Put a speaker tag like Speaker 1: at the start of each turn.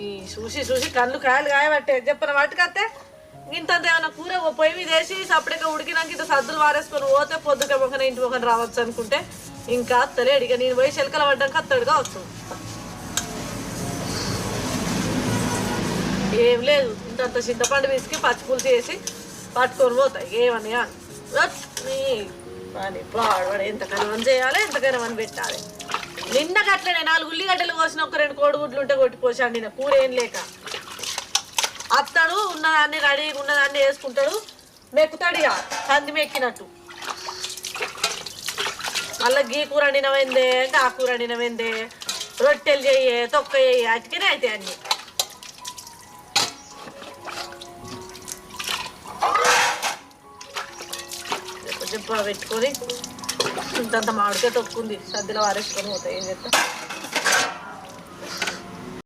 Speaker 1: ఈ చూసి చూసి కళ్ళు కాయలు కాయబట్టే చెప్పిన వాటికత్తే ఇంతంత ఏమైనా కూర పొయ్యి మీద వేసి సపరేట్గా ఉడికినాక ఇంత సద్దులు వారేసుకొని పోతే పొద్దుక మొక్కన ఇంటి మొక్కన రావచ్చు అనుకుంటే ఇంకా అత్తలేడు. ఇక నేను పోయి చిలకలు పడ్డాక అత్తడుగా వస్తుంది. ఏం లేదు, ఇంతంత చింతపండు పిసికి పచ్చిపులుసు వేసి పట్టుకొని పోతాయి. ఏమన్నా అని పాడవాడు ఎంతకైనా మనం చేయాలి, ఎంతకైనా మనం పెట్టాలి. నిన్న గట్లనే 4 ఉల్లిగడ్డలు కోసిన ఒక 2 కోడిగుడ్లు ఉంటే కొట్టిపోసాడు. నిన్న కూర ఏం లేక అత్తడు ఉన్నదాన్ని రెడీగా ఉన్నదాన్ని వేసుకుంటాడు, మెక్కుతాడు. ఇక కంది మెక్కినట్టు మళ్ళీ గీ కూర వండినమైందే అంటే ఆ కూర వండినమైందే, రొట్టెలు చెయ్యి తొక్క చెయ్యి అటుకనే అయితే అన్నీ. చెప్ప పెట్టుకొని ఇంతంత మామిడికాయ తొక్కుంది సద్దులో వారేసుకొని పోతాయి. ఏం చెప్తా